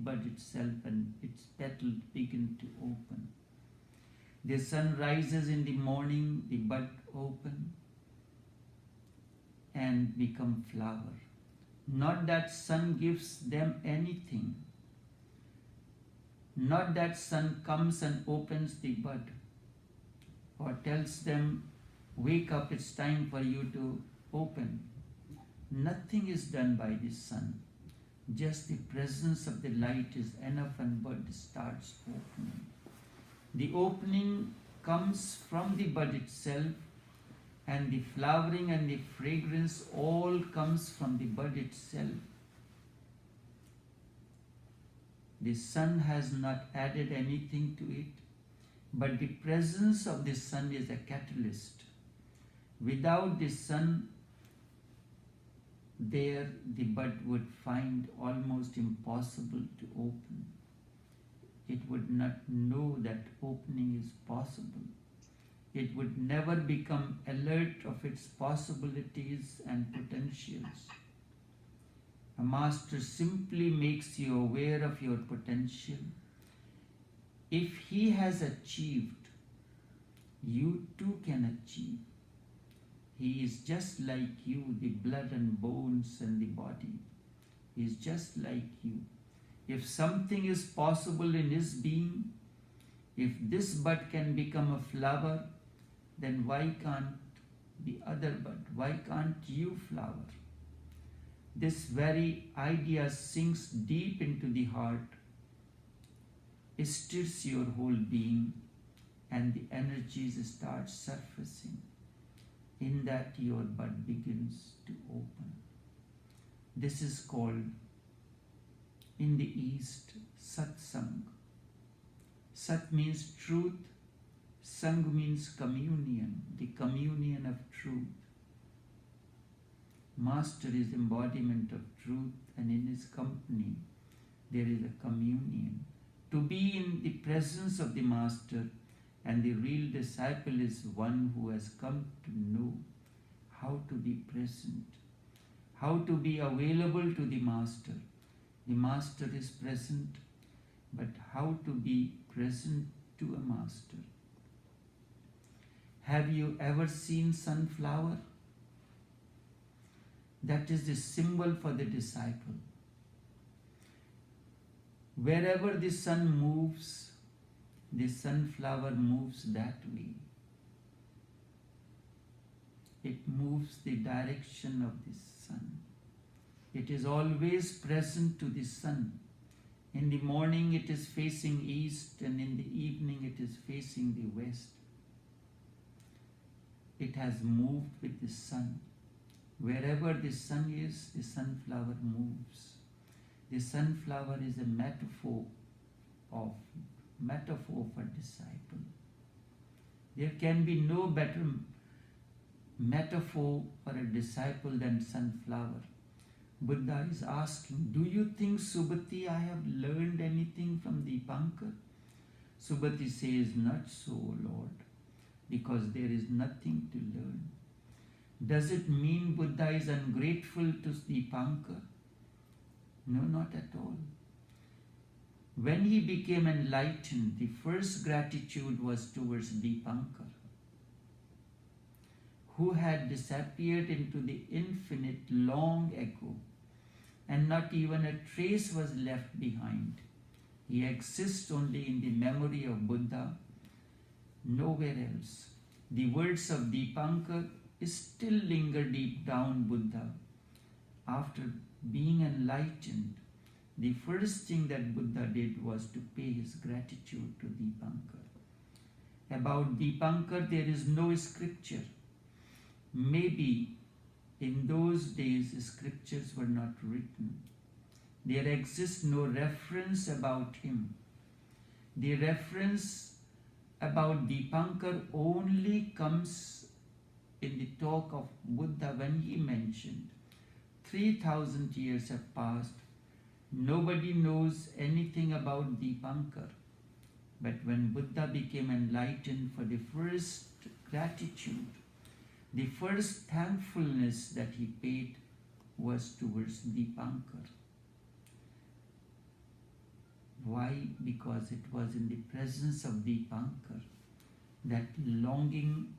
bud itself and its petals begin to open. The sun rises in the morning, the bud open and become flower. Not that sun gives them anything. Not that sun comes and opens the bud or tells them, wake up, it's time for you to open. Nothing is done by the sun. Just the presence of the light is enough and bud starts opening. The opening comes from the bud itself, and the flowering and the fragrance all comes from the bud itself. The sun has not added anything to it, but the presence of the sun is a catalyst. Without the sun, there the bud would find almost impossible to open. It would not know that opening is possible. It would never become alert of its possibilities and potentials. A master simply makes you aware of your potential. If he has achieved, you too can achieve. He is just like you, the blood and bones and the body. He is just like you. If something is possible in his being, if this bud can become a flower, then why can't the other bud? Why can't you flower? This very idea sinks deep into the heart, stirs your whole being, and the energies start surfacing. In that your bud begins to open. This is called, in the East, satsang. Sat means truth, sang means communion, the communion of truth. Master is embodiment of truth, and in his company there is a communion. To be in the presence of the Master and the real disciple is one who has come to know how to be present, how to be available to the Master. The Master is present, but how to be present to a Master. Have you ever seen sunflower? That is the symbol for the disciple. Wherever the sun moves, the sunflower moves that way. It moves the direction of the sun. It is always present to the sun. In the morning it is facing east, and in the evening it is facing the west. It has moved with the sun. Wherever the sun is, the sunflower moves. The sunflower is a metaphor for disciple. There can be no better metaphor for a disciple than sunflower. Buddha is asking, do you think, Subhati, I have learned anything from Dipankar? Subhati says, not so, Lord, because there is nothing to learn. Does it mean Buddha is ungrateful to Dipankar? No, not at all. When he became enlightened, the first gratitude was towards Dipankar, who had disappeared into the infinite long ago, and not even a trace was left behind. He exists only in the memory of Buddha, nowhere else. The words of Dipankar still linger deep down Buddha. After being enlightened, the first thing that Buddha did was to pay his gratitude to Dipankar. About Dipankar, there is no scripture. Maybe in those days scriptures were not written. There exists no reference about him. The reference about Dipankar only comes in the talk of Buddha when he mentioned 3,000 years have passed. Nobody knows anything about Dipankar. But when Buddha became enlightened, for the first gratitude, the first thankfulness that he paid was towards Dipankar. Why? Because it was in the presence of Deepankar that longing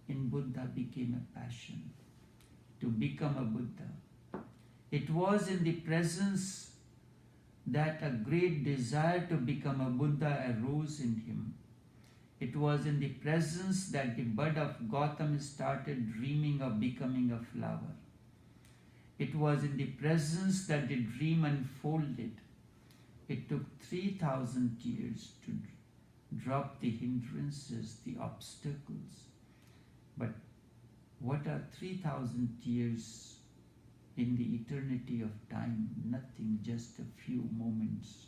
in Buddha became a passion to become a Buddha. It was in the presence that a great desire to become a Buddha arose in him. It was in the presence that the bud of Gautam started dreaming of becoming a flower. It was in the presence that the dream unfolded. It took 3,000 years to drop the hindrances, the obstacles. But what are 3,000 years in the eternity of time? Nothing, just a few moments.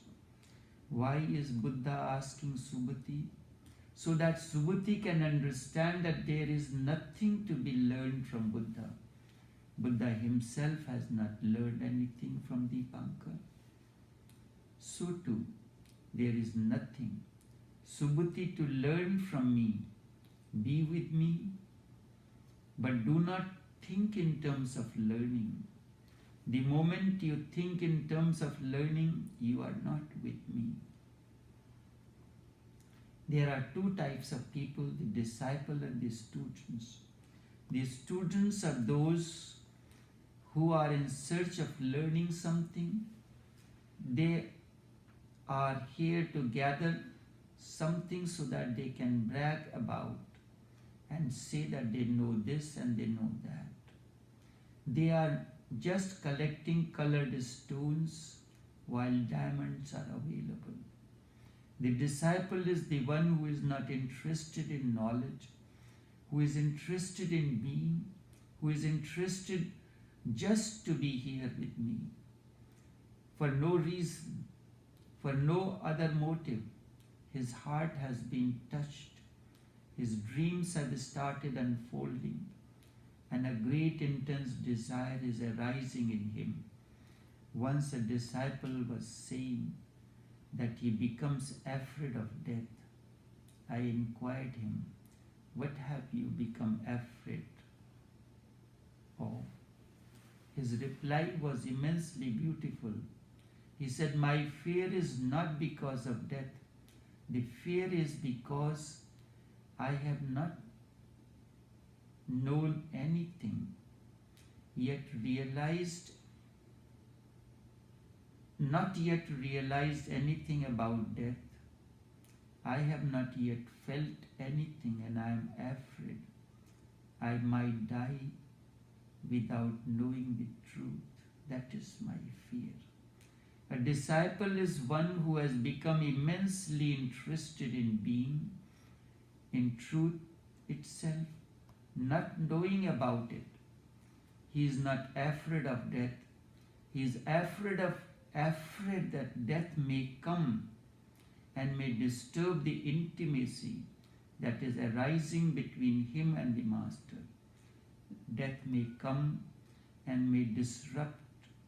Why is Buddha asking Subhuti? So that Subhuti can understand that there is nothing to be learned from Buddha. Buddha himself has not learned anything from Deepankar. So too, there is nothing, Subhuti, to learn from me. Be with me, but do not think in terms of learning. The moment you think in terms of learning, you are not with me. There are two types of people, the disciple and the students. The students are those who are in search of learning something. They are here to gather something so that they can brag about and say that they know this and they know that. They are just collecting colored stones while diamonds are available. The disciple is the one who is not interested in knowledge, who is interested in being, who is interested just to be here with me, for no reason, for no other motive. His heart has been touched, his dreams have started unfolding, and a great intense desire is arising in him. Once a disciple was saying that he becomes afraid of death. I inquired him, what have you become afraid of? His reply was immensely beautiful. He said, my fear is not because of death. The fear is because I have not known anything, not yet realized anything about death. I have not yet felt anything, and I am afraid I might die without knowing the truth. That is my fear. A disciple is one who has become immensely interested in being, in truth itself, not knowing about it. He is not afraid of death. He is afraid that death may come and may disturb the intimacy that is arising between him and the Master. Death may come and may disrupt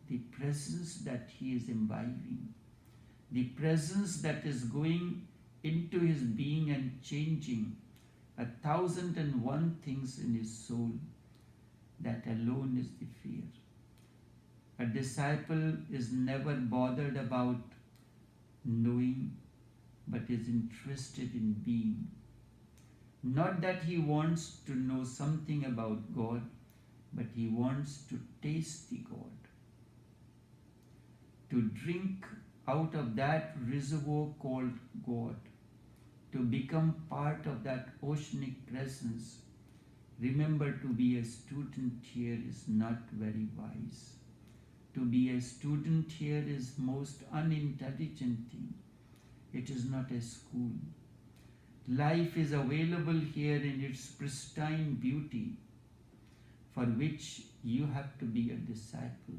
the presence that he is imbibing, the presence that is going into his being and changing 1,001 things in his soul. That alone is the fear. A disciple is never bothered about knowing, but is interested in being. Not that he wants to know something about God, but he wants to taste the God, to drink out of that reservoir called God, to become part of that oceanic presence. Remember, to be a student here is not very wise. To be a student here is most unintelligent thing. It is not a school. Life is available here in its pristine beauty, for which you have to be a disciple.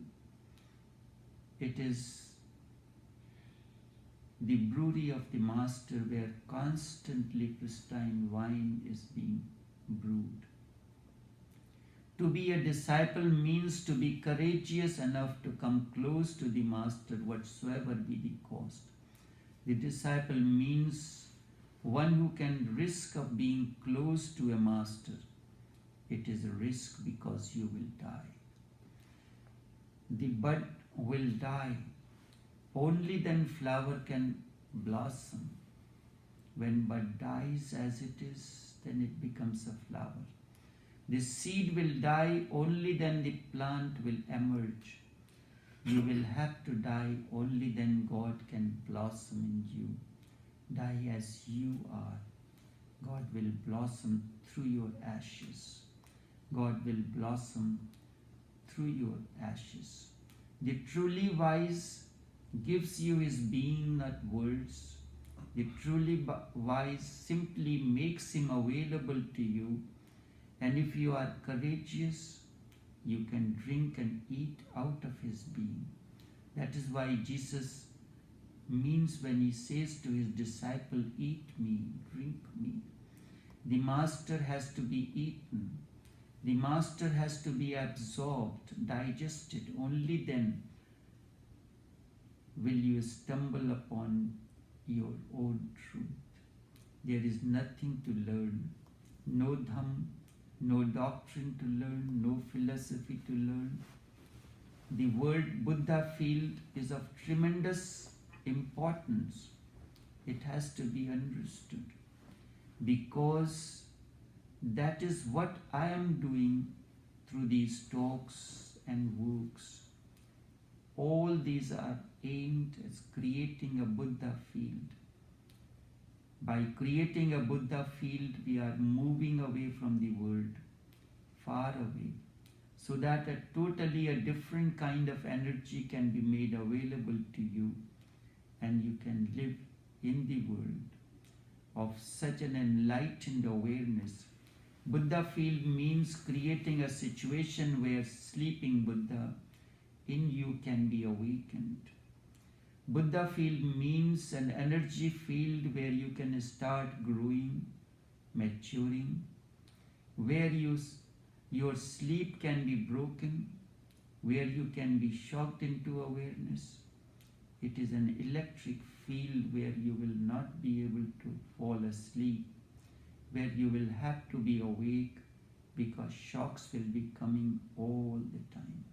It is the brewery of the Master where constantly pristine wine is being brewed. To be a disciple means to be courageous enough to come close to the Master whatsoever be the cost. The disciple means one who can risk of being close to a Master. It is a risk because you will die. The bud will die. Only then flower can blossom. When bud dies as it is, then it becomes a flower. The seed will die, only then the plant will emerge. You will have to die, only then God can blossom in you. Die as you are. God will blossom through your ashes. God will blossom through your ashes. The truly wise gives you his being, not words. The truly wise simply makes him available to you. And if you are courageous, you can drink and eat out of his being. That is why Jesus means when he says to his disciple, eat me, drink me. The master has to be eaten. The master has to be absorbed, digested. Only then will you stumble upon your own truth. There is nothing to learn. No dham, no doctrine to learn, no philosophy to learn. The word Buddha field is of tremendous importance. It has to be understood, because that is what I am doing through these talks and works. All these are aimed at creating a Buddha field. By creating a Buddha field, we are moving away from the world, far away, so that a totally different kind of energy can be made available to you, and you can live in the world of such an enlightened awareness. Buddha field means creating a situation where sleeping Buddha in you can be awakened. Buddha field means an energy field where you can start growing, maturing, where your sleep can be broken, where you can be shocked into awareness. It is an electric field where you will not be able to fall asleep, where you will have to be awake because shocks will be coming all the time.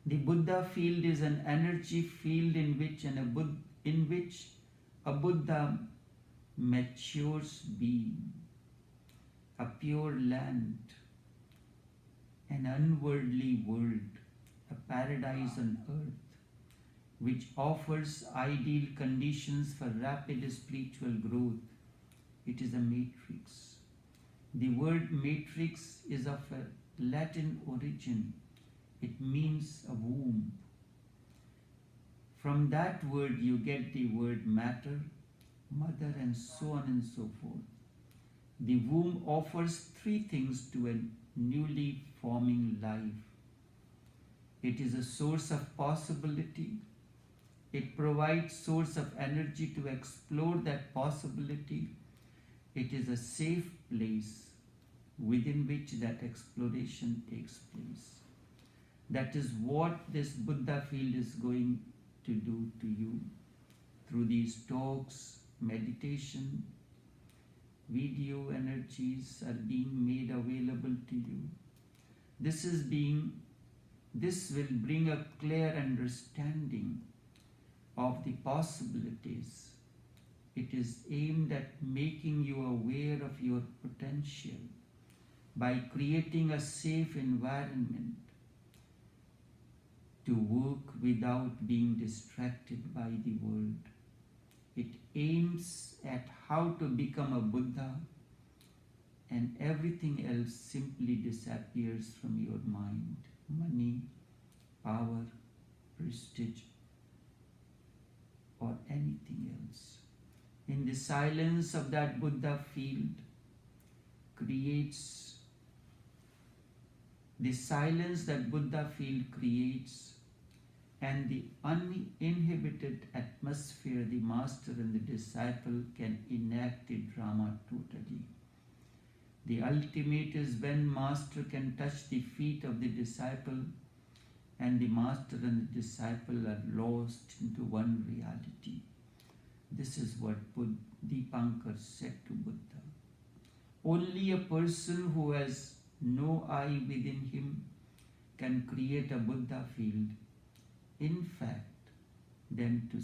The Buddha field is an energy field in which a Buddha matures being, a pure land, an unworldly world, a paradise on earth, which offers ideal conditions for rapid spiritual growth. It is a matrix. The word matrix is of a Latin origin. It means a womb. From that word you get the word matter, mother, and so on and so forth. The womb offers three things to a newly forming life. It is a source of possibility. It provides source of energy to explore that possibility. It is a safe place within which that exploration takes place. That is what this Buddha field is going to do to you through these talks, meditation, video energies are being made available to you. This will bring a clear understanding of the possibilities. It is aimed at making you aware of your potential by creating a safe environment to work without being distracted by the world. It aims at how to become a Buddha, and everything else simply disappears from your mind. Money, power, prestige, or anything else. In the silence of that Buddha field the silence that Buddha field creates, and the uninhibited atmosphere, the master and the disciple can enact the drama totally. The ultimate is when master can touch the feet of the disciple, and the master and the disciple are lost into one reality. This is what Dipankar said to Buddha. Only a person who has no I within him can create a Buddha field. In fact, then to